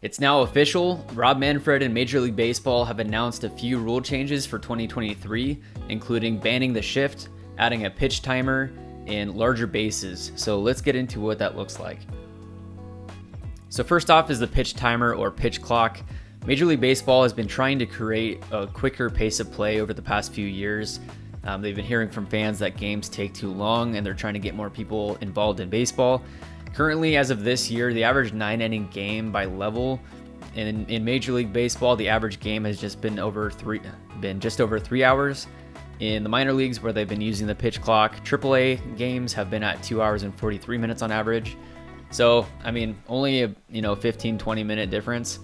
It's now official. Rob Manfred and Major League Baseball have announced a few rule changes for 2023, including banning the shift, adding a pitch timer, and larger bases. So let's get into what that looks like. So first off is the pitch timer or pitch clock. Major League Baseball has been trying to create a quicker pace of play over the past few years. They've been hearing from fans that games take too long and they're trying to get more people involved in baseball. Currently, as of this year, the average 9-inning game by level in Major League Baseball, the average game has just been just over 3 hours. In the minor leagues, where they've been using the pitch clock, AAA games have been at 2 hours and 43 minutes on average. So, only a 15-20 minute difference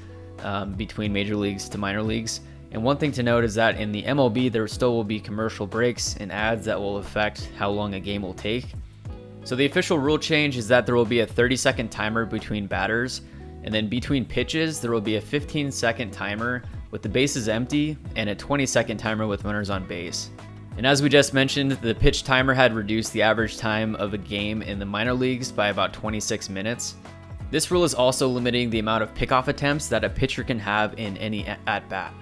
between major leagues to minor leagues. And one thing to note is that in the MLB, there still will be commercial breaks and ads that will affect how long a game will take. So the official rule change is that there will be a 30-second timer between batters, and then between pitches, there will be a 15-second timer with the bases empty and a 20-second timer with runners on base. And as we just mentioned, the pitch timer had reduced the average time of a game in the minor leagues by about 26 minutes. This rule is also limiting the amount of pickoff attempts that a pitcher can have in any at-bat.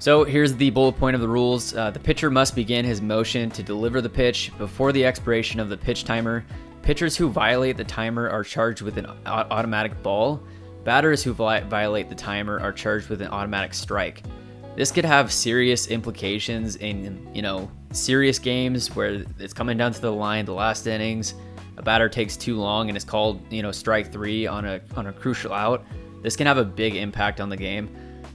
So here's the bullet point of the rules. The pitcher must begin his motion to deliver the pitch before the expiration of the pitch timer. Pitchers who violate the timer are charged with an automatic ball. Batters who violate the timer are charged with an automatic strike. This could have serious implications in, serious games where it's coming down to the line, the last innings, a batter takes too long and it's called, strike three on a crucial out. This can have a big impact on the game.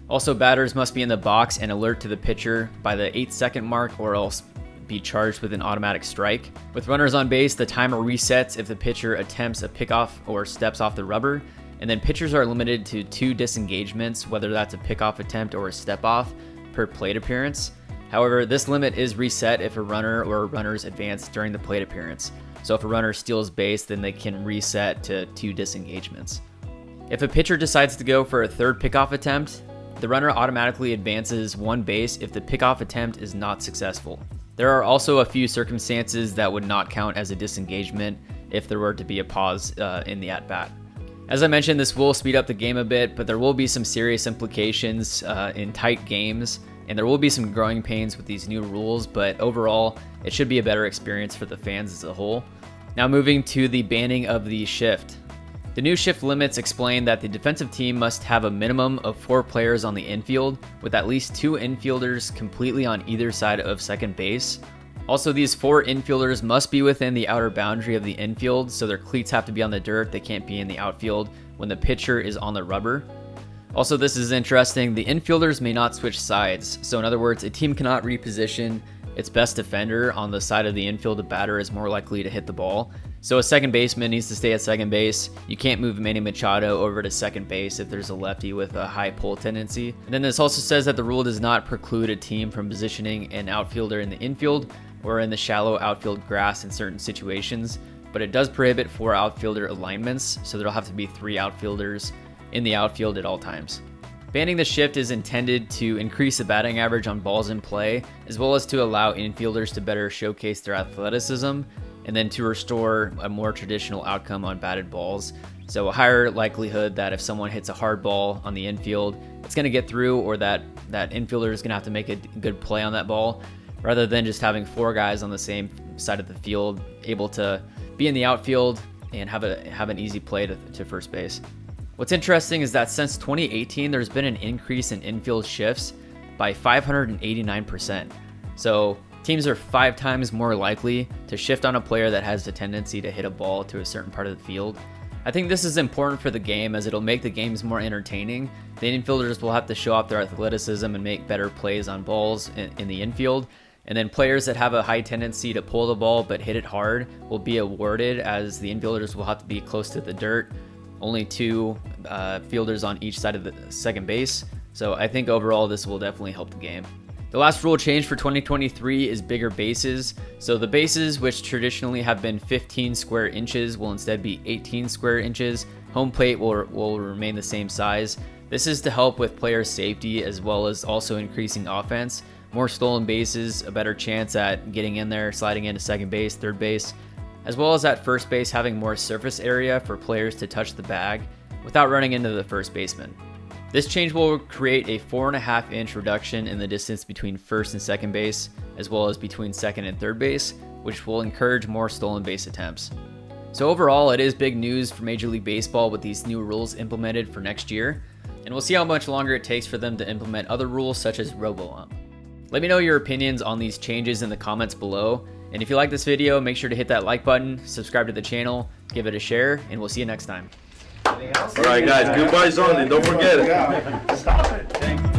Also, batters must be in the box and alert to the pitcher by the 8-second mark or else be charged with an automatic strike. With runners on base, the timer resets if the pitcher attempts a pickoff or steps off the rubber, and then pitchers are limited to 2 disengagements, whether that's a pickoff attempt or a step off, per plate appearance. However, this limit is reset if a runner or runners advance during the plate appearance. So if a runner steals base, then they can reset to 2 disengagements. If a pitcher decides to go for a third pickoff attempt, the runner automatically advances 1 base if the pickoff attempt is not successful. There are also a few circumstances that would not count as a disengagement if there were to be a pause in the at-bat. As I mentioned, this will speed up the game a bit, but there will be some serious implications in tight games, and there will be some growing pains with these new rules, but overall, it should be a better experience for the fans as a whole. Now moving to the banning of the shift. The new shift limits explain that the defensive team must have a minimum of 4 players on the infield, with at least 2 infielders completely on either side of second base. Also, these 4 infielders must be within the outer boundary of the infield, so their cleats have to be on the dirt. They can't be in the outfield when the pitcher is on the rubber. Also, this is interesting, the infielders may not switch sides. So in other words, a team cannot reposition its best defender on the side of the infield. The batter is more likely to hit the ball. So a second baseman needs to stay at second base. You can't move Manny Machado over to second base if there's a lefty with a high pull tendency. And then this also says that the rule does not preclude a team from positioning an outfielder in the infield or in the shallow outfield grass in certain situations, but it does prohibit 4 outfielder alignments, so there'll have to be 3 outfielders in the outfield at all times. Banning the shift is intended to increase the batting average on balls in play, as well as to allow infielders to better showcase their athleticism, and then to restore a more traditional outcome on batted balls. So a higher likelihood that if someone hits a hard ball on the infield, it's going to get through, or that infielder is going to have to make a good play on that ball, rather than just having 4 guys on the same side of the field able to be in the outfield and have an easy play to first base. What's interesting is that since 2018, there's been an increase in infield shifts by 589%. So teams are 5 times more likely to shift on a player that has the tendency to hit a ball to a certain part of the field. I think this is important for the game as it'll make the games more entertaining. The infielders will have to show off their athleticism and make better plays on balls in the infield. And then players that have a high tendency to pull the ball but hit it hard will be awarded, as the infielders will have to be close to the dirt. Only 2 fielders on each side of the second base. So I think overall this will definitely help the game. The last rule change for 2023 is bigger bases. So the bases, which traditionally have been 15 square inches, will instead be 18 square inches. Home plate will remain the same size. This is to help with player safety as well as also increasing offense. More stolen bases, a better chance at getting in there, sliding into second base, third base, as well as at first base having more surface area for players to touch the bag. without running into the first baseman. This change will create a 4.5-inch reduction in the distance between first and second base, as well as between second and third base, which will encourage more stolen base attempts. So overall, it is big news for Major League Baseball with these new rules implemented for next year, and we'll see how much longer it takes for them to implement other rules such as robo-ump. Let me know your opinions on these changes in the comments below, and if you like this video, make sure to hit that like button, subscribe to the channel, give it a share, and we'll see you next time. All right, guys, goodbye, Sunday. Don't forget it. Stop it. Thanks.